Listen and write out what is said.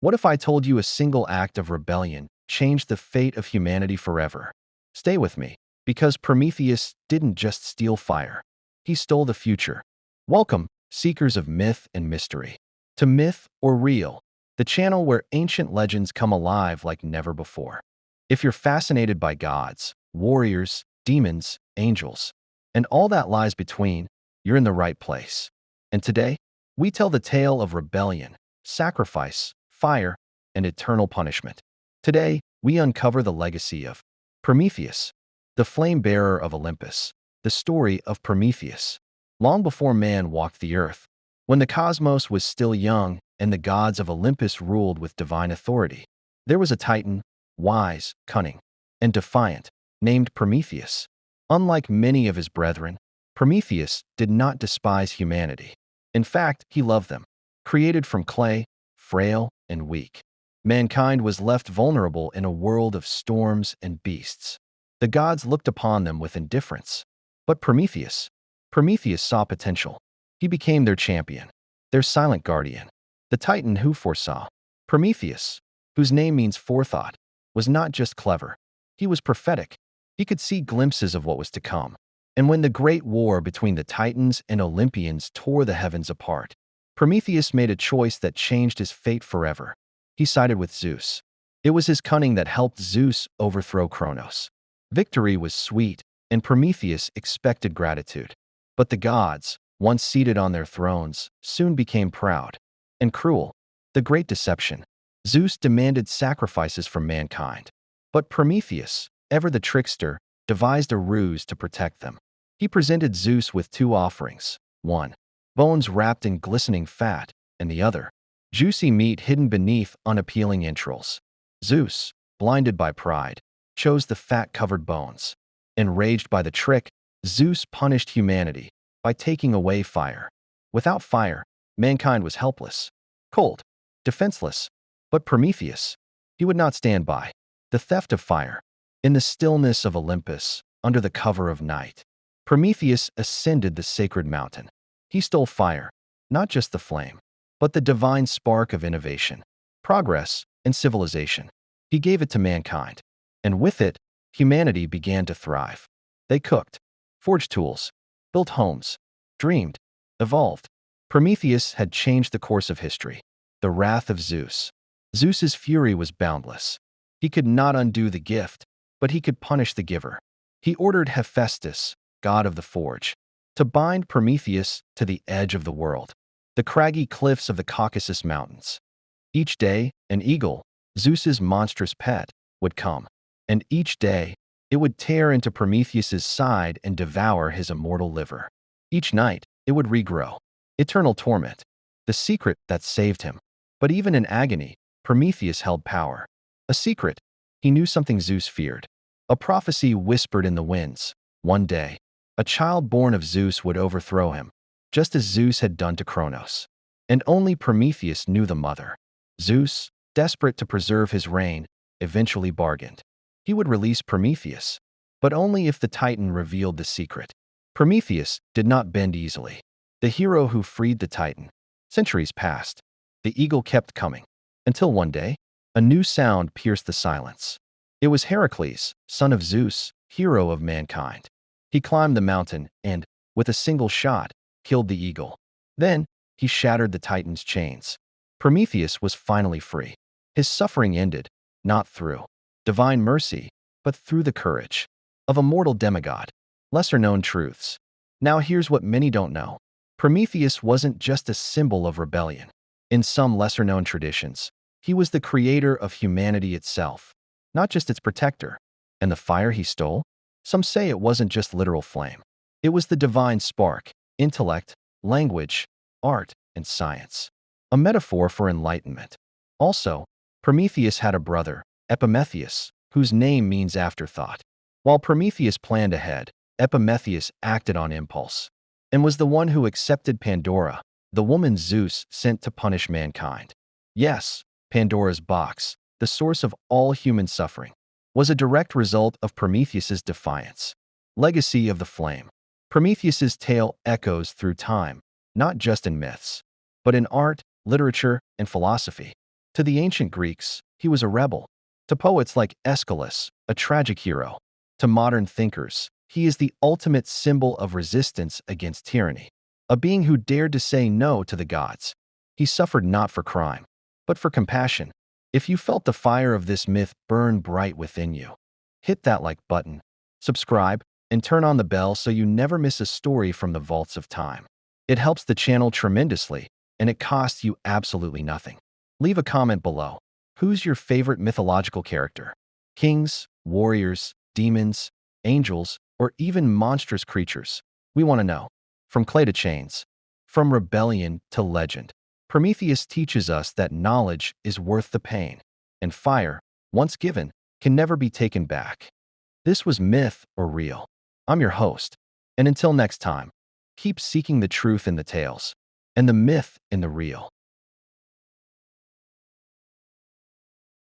What if I told you a single act of rebellion changed the fate of humanity forever? Stay with me, because Prometheus didn't just steal fire. He stole the future. Welcome, seekers of myth and mystery, to Myth or Real, the channel where ancient legends come alive like never before. If you're fascinated by gods, warriors, demons, angels, and all that lies between, you're in the right place. And today, we tell the tale of rebellion, sacrifice, fire, and eternal punishment. Today, we uncover the legacy of Prometheus, the flame-bearer of Olympus, the story of Prometheus. Long before man walked the earth, when the cosmos was still young and the gods of Olympus ruled with divine authority, there was a titan, wise, cunning, and defiant, named Prometheus. Unlike many of his brethren, Prometheus did not despise humanity. In fact, he loved them. Created from clay, frail and weak, mankind was left vulnerable in a world of storms and beasts. The gods looked upon them with indifference. But Prometheus saw potential. He became their champion, their silent guardian. The titan who foresaw. Prometheus, whose name means forethought, was not just clever. He was prophetic. He could see glimpses of what was to come. And when the great war between the Titans and Olympians tore the heavens apart, Prometheus made a choice that changed his fate forever. He sided with Zeus. It was his cunning that helped Zeus overthrow Kronos. Victory was sweet, and Prometheus expected gratitude. But the gods, once seated on their thrones, soon became proud and cruel. The great deception. Zeus demanded sacrifices from mankind. But Prometheus, ever the trickster, devised a ruse to protect them. He presented Zeus with two offerings. One, bones wrapped in glistening fat, and the other, juicy meat hidden beneath unappealing entrails. Zeus, blinded by pride, chose the fat-covered bones. Enraged by the trick, Zeus punished humanity by taking away fire. Without fire, mankind was helpless, cold, defenseless. But Prometheus, he would not stand by. The theft of fire. In the stillness of Olympus, under the cover of night, Prometheus ascended the sacred mountain. He stole fire, not just the flame, but the divine spark of innovation, progress, and civilization. He gave it to mankind, and with it, humanity began to thrive. They cooked, forged tools, built homes, dreamed, evolved. Prometheus had changed the course of history. The wrath of Zeus. Zeus's fury was boundless. He could not undo the gift, but he could punish the giver. He ordered Hephaestus, god of the forge, to bind Prometheus to the edge of the world, the craggy cliffs of the Caucasus Mountains. Each day, an eagle, Zeus's monstrous pet, would come, and each day, it would tear into Prometheus's side and devour his immortal liver. Each night, it would regrow. Eternal torment, the secret that saved him. But even in agony, Prometheus held power. A secret. He knew something Zeus feared. A prophecy whispered in the winds. One day, a child born of Zeus would overthrow him, just as Zeus had done to Kronos. And only Prometheus knew the mother. Zeus, desperate to preserve his reign, eventually bargained. He would release Prometheus, but only if the Titan revealed the secret. Prometheus did not bend easily. The hero who freed the Titan. Centuries passed. The eagle kept coming, until one day, a new sound pierced the silence. It was Heracles, son of Zeus, hero of mankind. He climbed the mountain and, with a single shot, killed the eagle. Then, he shattered the Titan's chains. Prometheus was finally free. His suffering ended, not through divine mercy, but through the courage of a mortal demigod. Lesser-known truths. Now here's what many don't know. Prometheus wasn't just a symbol of rebellion. In some lesser-known traditions, he was the creator of humanity itself, not just its protector. And the fire he stole? Some say it wasn't just literal flame. It was the divine spark, intellect, language, art, and science. A metaphor for enlightenment. Also, Prometheus had a brother, Epimetheus, whose name means afterthought. While Prometheus planned ahead, Epimetheus acted on impulse, and was the one who accepted Pandora, the woman Zeus sent to punish mankind. Yes, Pandora's box, the source of all human suffering, was a direct result of Prometheus's defiance. Legacy of the flame. Prometheus's tale echoes through time, not just in myths, but in art, literature, and philosophy. To the ancient Greeks, he was a rebel. To poets like Aeschylus, a tragic hero. To modern thinkers, he is the ultimate symbol of resistance against tyranny. A being who dared to say no to the gods. He suffered not for crime, but for compassion. If you felt the fire of this myth burn bright within you, hit that like button, subscribe, and turn on the bell so you never miss a story from the vaults of time. It helps the channel tremendously, and it costs you absolutely nothing. Leave a comment below. Who's your favorite mythological character? Kings, warriors, demons, angels, or even monstrous creatures? We want to know. From clay to chains, from rebellion to legend, Prometheus teaches us that knowledge is worth the pain, and fire, once given, can never be taken back. This was Myth or Real. I'm your host, and until next time, keep seeking the truth in the tales and the myth in the real.